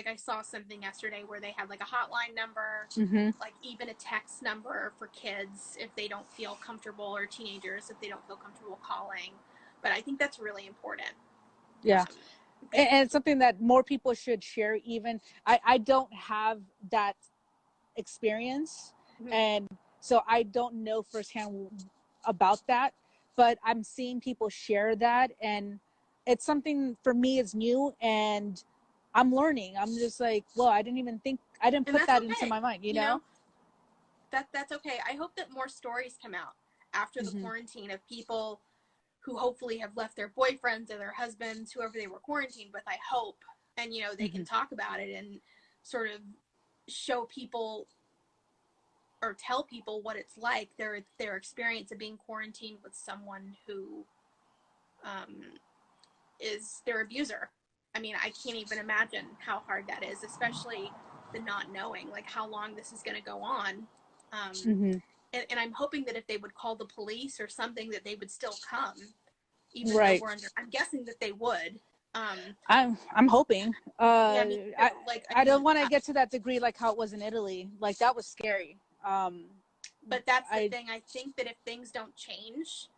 I saw something yesterday where they had like a hotline number, Mm-hmm. like even a text number for kids if they don't feel comfortable, or teenagers if they don't feel comfortable calling. But I think that's really important. Yeah. Um, And it's something that more people should share. Even I don't have that experience, and so I don't know firsthand about that, but I'm seeing people share that, and it's something for me is new, and I'm learning. I'm just like, well, I didn't and put that's that into okay. my mind, you You know? know, that's okay. I hope that more stories come out after the Mm-hmm. quarantine of people who hopefully have left their boyfriends or their husbands, whoever they were quarantined with, I hope. And, you know, they Mm-hmm. can talk about it and sort of show people or tell people what it's like, their experience of being quarantined with someone who is their abuser. I mean, I can't even imagine how hard that is, especially the not knowing, like how long this is going to go on. Um, Mm-hmm. and I'm hoping that if they would call the police or something, that they would still come, even though Right. we're under. I'm guessing that they would. I'm hoping. Yeah, me too. Like, I I don't mean, want to get to that degree like how it was in Italy. Like that was scary. but that's the I thing. I think that if things don't change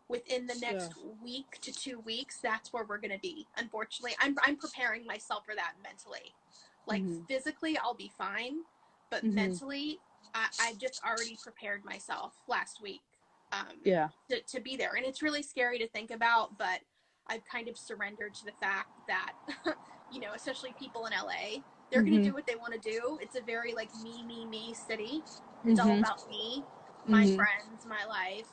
within the Yeah. next week to 2 weeks, that's where we're going to be. Unfortunately, I'm preparing myself for that mentally. Like Mm-hmm. physically, I'll be fine, but Mm-hmm. mentally, I've just already prepared myself last week, Yeah. to be there. And it's really scary to think about, but I've kind of surrendered to the fact that, you know, especially people in LA, they're going to Mm-hmm. do what they want to do. It's a very like me city. It's all Mm-hmm. about me, my Mm-hmm. friends, my life.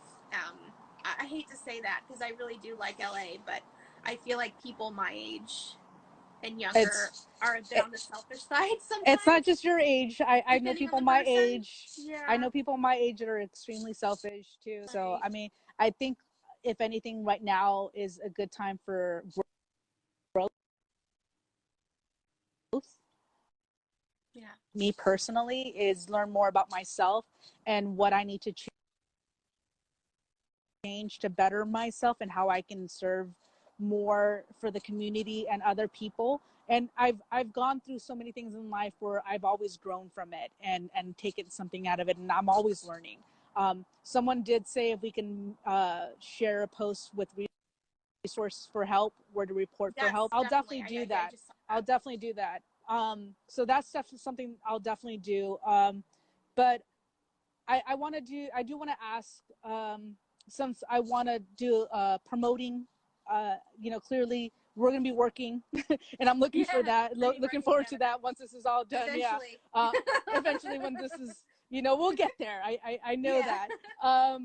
I hate to say that because I really do like LA, but I feel like people my age and younger It's are a bit it, on the selfish side it's not sometimes, just your age. I know depending on people the my person. age. I Yeah. know people my age that are extremely selfish too. So Right. I mean, I think if anything, right now is a good time for growth. Yeah. Me personally is learn more about myself and what I need to change to better myself and how I can serve more for the community and other people. And I've gone through so many things in life where I've always grown from it and taken something out of it, and I'm always learning. Someone did say if we can share a post with resources for help, where to report for Yes, help, I'll definitely. definitely do I that. just saw I'll that. definitely do that. So that's definitely something I'll definitely do. But I do want to ask, since I want to do promoting, you know, clearly we're going to be working and I'm looking for Yeah, that, we're gonna be looking working forward to together that once this is all done. Yeah. eventually. Eventually when this is, you know, we'll get there. I know Yeah. that.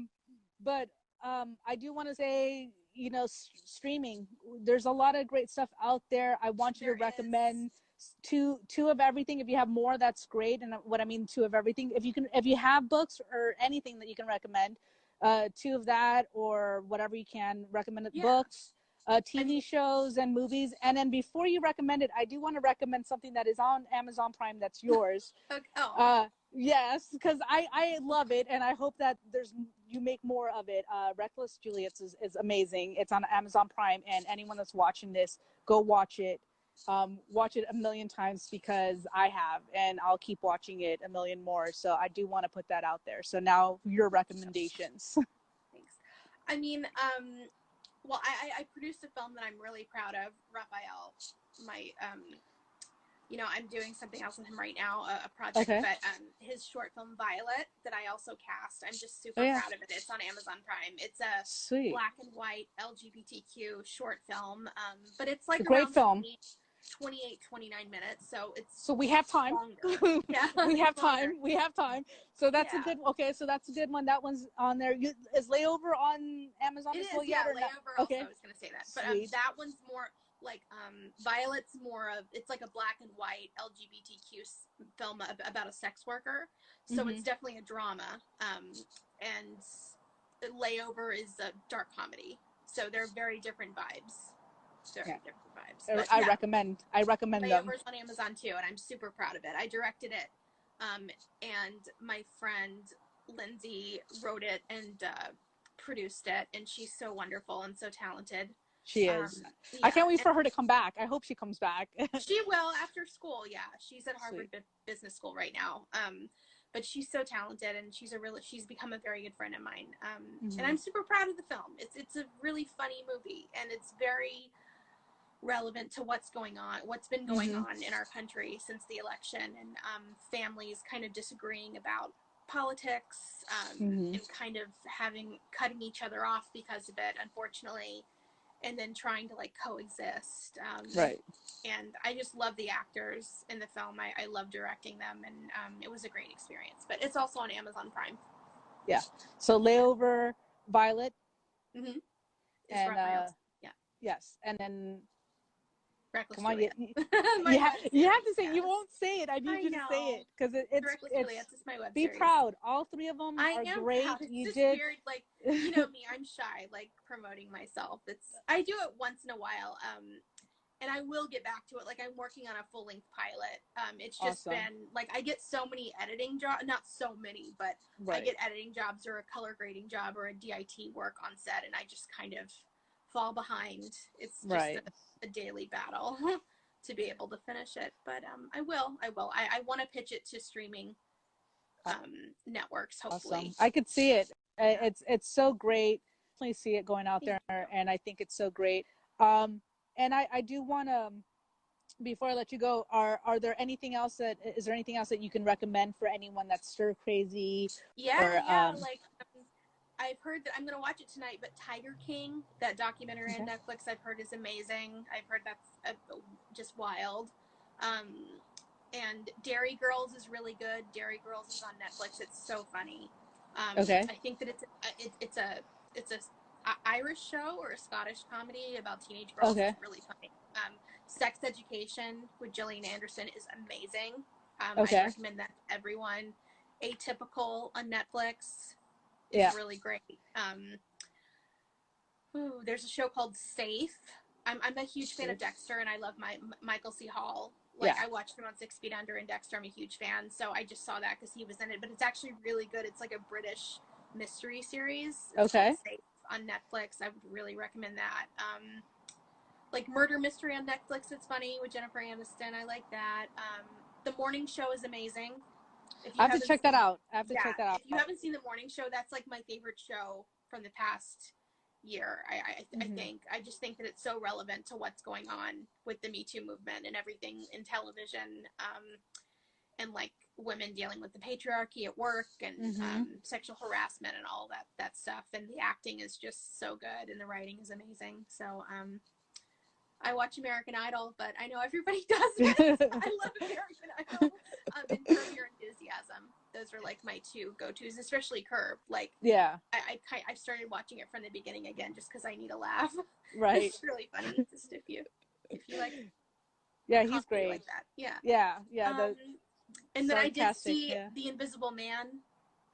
But I do want to say, you know, streaming, there's a lot of great stuff out there. I want you to There is. recommend two of everything. If you have more, that's great. And what I mean, two of everything. If you have books or anything that you can recommend, two of that or whatever you can recommend. Yeah. Books, TV shows, and movies. And then before you recommend it, I do want to recommend something that is on Amazon Prime that's yours. Okay. Oh. Yes, because I love it, and I hope that you make more of it. Reckless Juliets is amazing. It's on Amazon Prime, and anyone that's watching this, go watch it. Watch it a million times because I have, and I'll keep watching it a million more. So I do want to put that out there. So now your recommendations. Thanks. I mean, well, I produced a film that I'm really proud of. Raphael, my you know, I'm doing something else with him right now, a project, but his short film Violet that I also cast. I'm just super proud of it. It's on Amazon Prime. It's a black and white LGBTQ short film, but it's like great film. 28, 29 minutes. So we have time. Yeah, we have time. We have time. So that's a good. Okay, so that's a good one. That one's on there. Is Layover on Amazon as well yet? Layover. Also, I was going to say that, but that one's more like Violet's more of, it's like a black and white LGBTQ film about a sex worker. So it's definitely a drama. And Layover is a dark comedy. So they're very different vibes. Different vibes. But, I recommend them. Layover's on Amazon too, and I'm super proud of it. I directed it, and my friend Lindsay wrote it and produced it, and she's so wonderful and so talented. She is. I can't wait for her to come back. I hope she comes back. She will after school. Yeah, she's at Harvard Business School right now. But she's so talented, and she's become a very good friend of mine. And I'm super proud of the film. It's a really funny movie, and it's very relevant to what's been going on in our country since the election, and families kind of disagreeing about politics, and kind of cutting each other off because of it, unfortunately, and then trying to like coexist. And I just love the actors in the film. I love directing them, and it was a great experience. But it's also on Amazon Prime. Yeah. So Layover, Violet, and yes, and then Reckless come on, Juliet. you have to say it. You won't say it. I need you to say it because it's my web be series. Proud. All three of them are great. Proud. It's you just did weird, like, you know me, I'm shy, like promoting myself. I do it once in a while, and I will get back to it. Like, I'm working on a full length pilot. It's just been like, I get so many editing jobs, not so many, but I get editing jobs or a color grading job or a DIT work on set, and I just kind of fall behind. It's just a daily battle to be able to finish it, but I will. I want to pitch it to streaming networks, hopefully. Awesome. I could see it. It's so great. Definitely see it going out there, and I think it's so great. And I do want to, before I let you go, is there anything else that you can recommend for anyone that's stir crazy? I've heard that I'm going to watch it tonight, but Tiger King, that documentary on Netflix, I've heard is amazing. I've heard that's just wild. And Dairy Girls is really good. Dairy Girls is on Netflix. It's so funny. I think that it's a Irish show or a Scottish comedy about teenage girls. It's really funny. Sex Education with Gillian Anderson is amazing. I recommend that to everyone. Atypical on Netflix. It's really great. There's a show called Safe. I'm a huge fan of Dexter, and I love Michael C. Hall. I watched him on 6 Feet Under and Dexter. I'm a huge fan, so I just saw that because he was in it. But it's actually really good. It's like a British mystery series. It's called Safe on Netflix. I would really recommend that. Like Murder Mystery on Netflix. It's funny with Jennifer Aniston. I like that. The Morning Show is amazing. I have to check that out. If you haven't seen The Morning Show, that's like my favorite show from the past year. I think. I just think that it's so relevant to what's going on with the Me Too movement and everything in television, and like women dealing with the patriarchy at work and sexual harassment and all that stuff. And the acting is just so good, and the writing is amazing. So I watch American Idol, but I know everybody doesn't. I love American Idol. And Curb Your Enthusiasm. Those are like my two go-tos, especially Curb. Like, I started watching it from the beginning again just because I need a laugh. Right. It's really funny. Just if you like. Yeah, he's comedy great. like that. Yeah. Yeah. And then I did Sarcastic. see Yeah. The Invisible Man.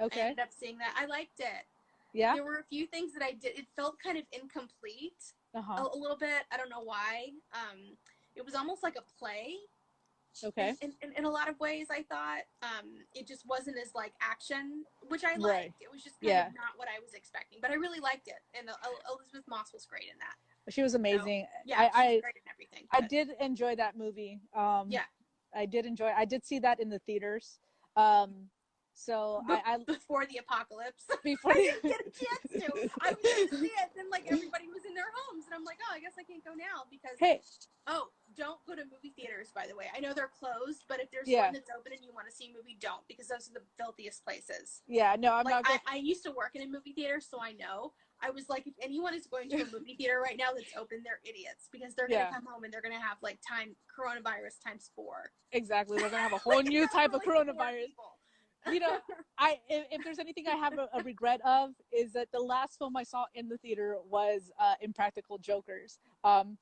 I Okay. ended up seeing that. I liked it. Yeah. There were a few things that I did. It felt kind of incomplete Uh-huh. a little bit. I don't know why. It was almost like a play. Okay. In a lot of ways, I thought it just wasn't as like action, which I liked. Right. It was just kind of not what I was expecting, but I really liked it. And Elizabeth Moss was great in that. She was amazing. So, yeah, she's great in everything. I did enjoy that movie. Yeah. I did see that in the theaters. So before the apocalypse. Before I didn't get a chance to. I was going to see it, then like everybody was in their homes, and I'm like, oh, I guess I can't go now because. Hey. Oh, don't go to movie theaters, by the way. I know they're closed, but if there's one that's open and you want to see a movie, don't, because those are the filthiest places. Yeah, no, I'm not. I used to work in a movie theater, so I know. I was like, if anyone is going to a movie theater right now that's open, they're idiots, because they're going to come home and they're going to have like coronavirus times 4. Exactly, they're going to have a whole new type of coronavirus. You know, if there's anything I have a regret of, is that the last film I saw in the theater was Impractical Jokers, and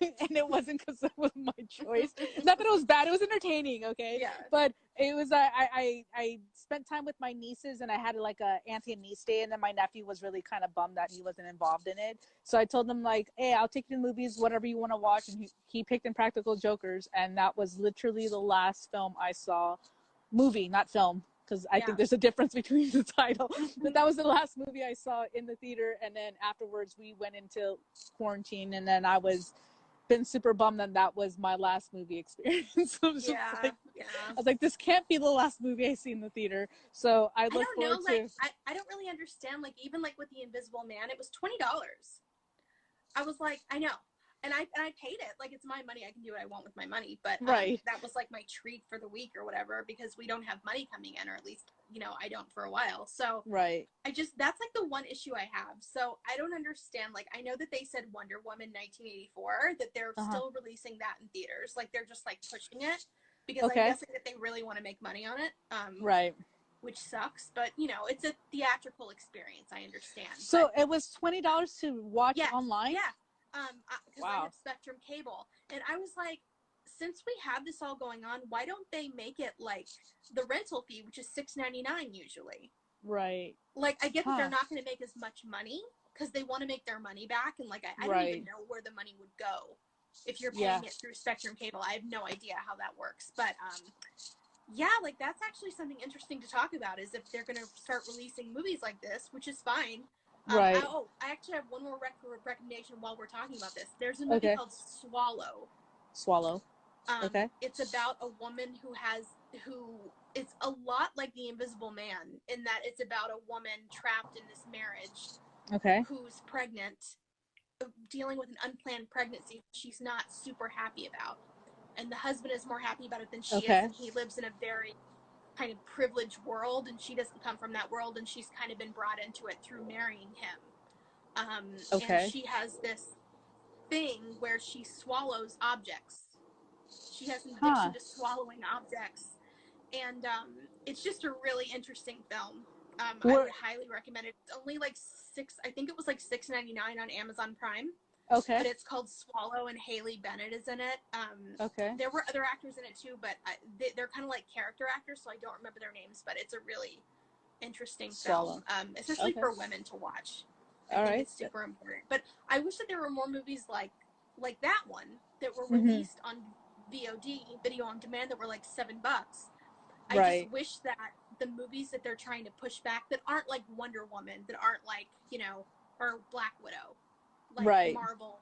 it wasn't because it was my choice. Not that it was bad; it was entertaining. Okay, yeah. But it was I spent time with my nieces, and I had like a auntie and niece day, and then my nephew was really kind of bummed that he wasn't involved in it. So I told him like, "Hey, I'll take you to the movies, whatever you want to watch," and he picked Impractical Jokers, and that was literally the last film I saw, movie, not film. Because I think there's a difference between the title. But that was the last movie I saw in the theater. And then afterwards we went into quarantine, and then I was been super bummed that was my last movie experience. I was like, this can't be the last movie I see in the theater. So I look forward to. I don't really understand. Like, even like with The Invisible Man, it was $20. I was like, I know. And I paid it. Like, it's my money. I can do what I want with my money. But that was like my treat for the week or whatever, because we don't have money coming in, or at least, I don't for a while. So that's like the one issue I have. So I don't understand. Like, I know that they said Wonder Woman 1984, that they're still releasing that in theaters. Like, they're just like pushing it because I guess that they really want to make money on it. Which sucks, but it's a theatrical experience. I understand. So it was $20 to watch online? Yeah. Because I have Spectrum cable, and I was like, since we have this all going on, why don't they make it like the rental fee, which is $6.99 usually? Right. Like, I get that they're not going to make as much money because they want to make their money back, and like I don't even know where the money would go if you're paying it through Spectrum cable. I have no idea how that works, but like, that's actually something interesting to talk about, is if they're going to start releasing movies like this, which is fine. I actually have one more recommendation while we're talking about this. There's a movie called Swallow. It's about a woman who it's a lot like The Invisible Man, in that it's about a woman trapped in this marriage who's pregnant, dealing with an unplanned pregnancy she's not super happy about. And the husband is more happy about it than she is, and he lives in a very kind of privileged world, and she doesn't come from that world, and she's kind of been brought into it through marrying him. And she has this thing where she swallows objects. She has an addiction to swallowing objects, and it's just a really interesting film. I would highly recommend it. It's only like I think it was like $6.99 on Amazon Prime. But it's called Swallow, and Haley Bennett is in it. There were other actors in it too, but they're kind of like character actors, so I don't remember their names. But it's a really interesting film, especially for women to watch. I think it's super important. But I wish that there were more movies like that one that were released on VOD, video on demand, that were like $7. I just wish that the movies that they're trying to push back, that aren't like Wonder Woman, that aren't like, or Black Widow, like Marvel,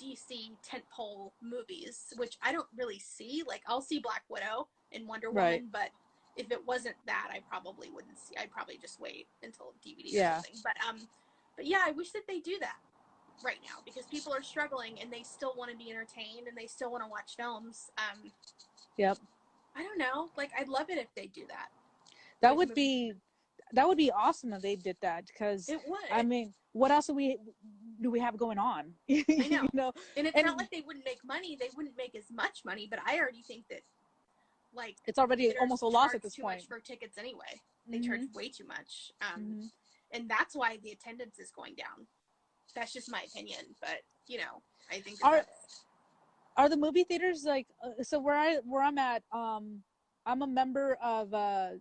DC tentpole movies, which I don't really see. Like, I'll see Black Widow and Wonder Woman, but if it wasn't that, I probably wouldn't see. I'd probably just wait until DVD or something. But yeah, I wish that they do that right now, because people are struggling and they still want to be entertained and they still want to watch films. I don't know. Like, I'd love it if they do that. That would be awesome if they did that, because it would. I mean, what else do we have going on? I know. And it's not like they wouldn't make money. They wouldn't make as much money, but I already think that, like, it's already almost a loss at this point. Too much for tickets anyway. They charge way too much. And that's why the attendance is going down. That's just my opinion, but I think that's Are the movie theaters like so where I'm at? I'm a member of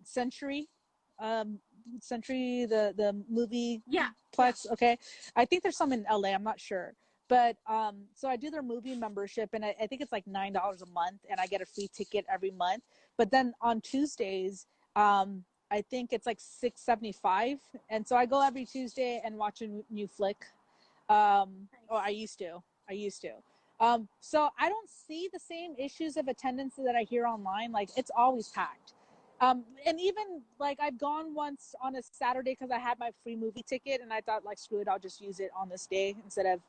Century, um, Century the movie Yeah, yeah. plex. Okay, I think there's some in LA. I'm not sure, but so I do their movie membership, and I think it's like $9 a month, and I get a free ticket every month. But then on Tuesdays, I think it's like $6.75, and so I go every Tuesday and watch a new flick. Or Nice. I used to. So I don't see the same issues of attendance that I hear online. Like it's always packed. And even like I've gone once on a Saturday because I had my free movie ticket and I thought like screw it, I'll just use it on this day instead of,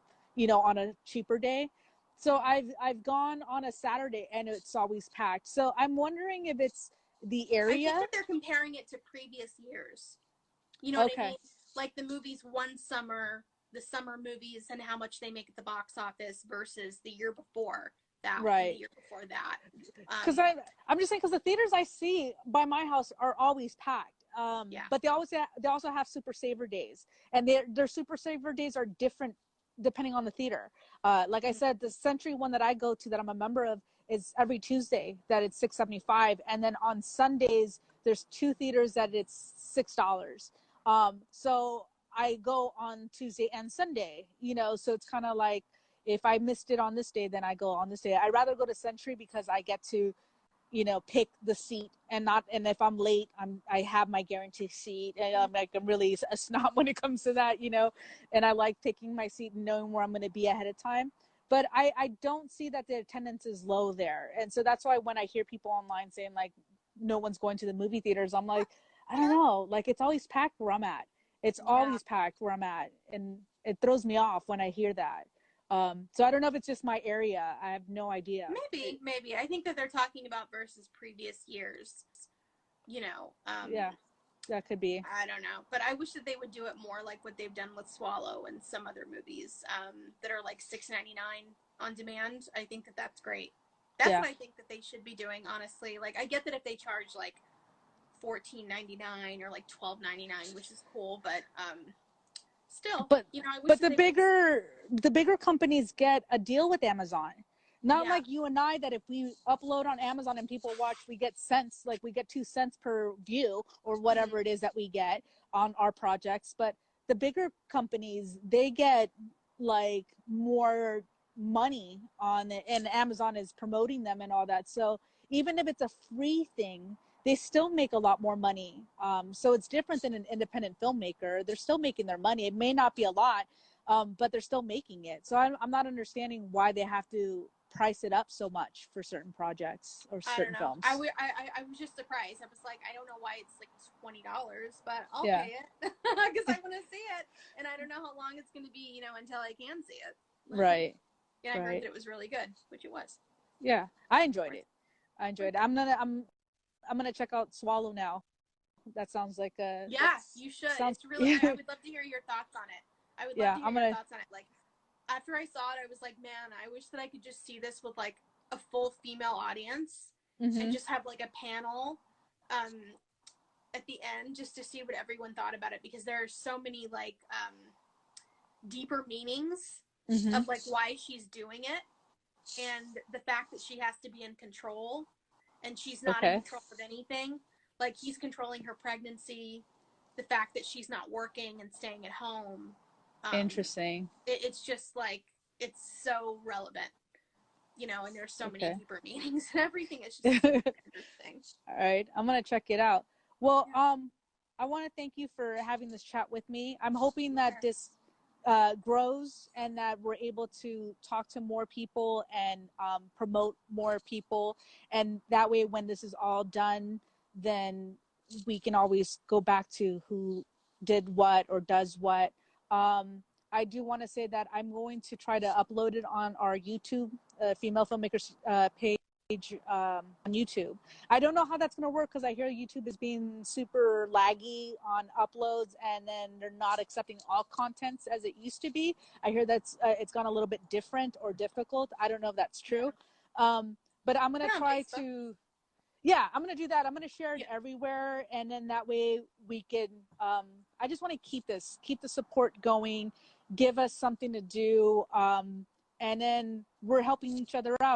on a cheaper day. So I've gone on a Saturday and it's always packed. So I'm wondering if it's the I think area. that they're comparing it to previous years. You know what I Okay. mean? Like the movies one summer, the summer movies, and how much they make at the box office versus the year before that and the Right. year before that. Because Um, I'm just saying because the theaters I see by my house are always packed. yeah. But they also have super saver days, and their super saver days are different depending on the theater. Like I said, the Century one that I go to that I'm a member of is every Tuesday that it's $6.75, and then on Sundays there's two theaters that it's $6. So I go on Tuesday and Sunday. So it's kind of like if I missed it on this day, then I go on this day. I'd rather go to Century because I get to, pick the seat and if I'm late, I have my guaranteed seat. And I'm really a snob when it comes to that, and I like picking my seat and knowing where I'm going to be ahead of time. But I don't see that the attendance is low there. And so that's why when I hear people online saying like, no one's going to the movie theaters, I'm like, I don't know. Like it's always packed where I'm at. It's Yeah. always packed where I'm at. And it throws me off when I hear that. So I don't know if it's just my area. I have no idea. Maybe. I think that they're talking about versus previous years. You know, Yeah, that could be. I don't know, but I wish that they would do it more like what they've done with Swallow and some other movies that are like $6.99 on demand. I think that that's great. That's Yeah. what I think that they should be doing. Honestly, like I get that if they charge like $14.99 or like $12.99, which is cool, but still, But I wish but that they would just the bigger companies get a deal with Amazon. Not yeah. like you and I that if we upload on Amazon and people watch, we get cents, like we get 2 cents per view or Mm-hmm. whatever it is that we get on our projects. But the bigger companies, they get like more money on it, and Amazon is promoting them and all that. So even if it's a free thing, they still make a lot more money. So it's different than an independent filmmaker. They're still making their money. It may not be a lot, but they're still making it. So I'm not understanding why they have to price it up so much for certain projects or I don't certain know. films. I was just surprised. I was like, I don't know why it's like $20, but I'll Yeah, pay it because I want to see it, and I don't know how long it's going to be, until I can see it. right, And I heard that right. it was really good, which it was. Yeah, I enjoyed Worth, it. I enjoyed worth it. it. I'm gonna check out Swallow now. That sounds like Yeah, that's you should. sounds It's really. I would love to hear your thoughts on it. I would love yeah. to hear I'm your gonna thoughts on it. Like after I saw it, I was like, man, I wish that I could just see this with like a full female audience and mm-hmm. just have like a panel um at the end just to see what everyone thought about it because there are so many like deeper meanings Mm-hmm. of like why she's doing it and the fact that she has to be in control and she's not in Okay, control of anything. Like he's controlling her pregnancy, the fact that she's not working and staying at home. Um, interesting. it's just like it's so relevant, and there's so many Okay. deeper meanings and everything. It's just All super interesting. right, I'm gonna check it out. Well, Yeah, I want to thank you for having this chat with me. I'm hoping that sure. this grows and that we're able to talk to more people and promote more people. And that way, when this is all done, then we can always go back to who did what or does what. I do want to say that I'm going to try to upload it on our YouTube, Female Filmmakers page on YouTube. I don't know how that's going to work because I hear YouTube is being super laggy on uploads and then they're not accepting all contents as it used to be. I hear that's it's gone a little bit different or difficult. I don't know if that's Yeah. true. But I'm going Put to it on try Facebook. to, yeah, I'm going to do that. I'm going to share it Yeah. everywhere. And then that way we can, I just want to keep the support going, give us something to do. And then we're helping each other out.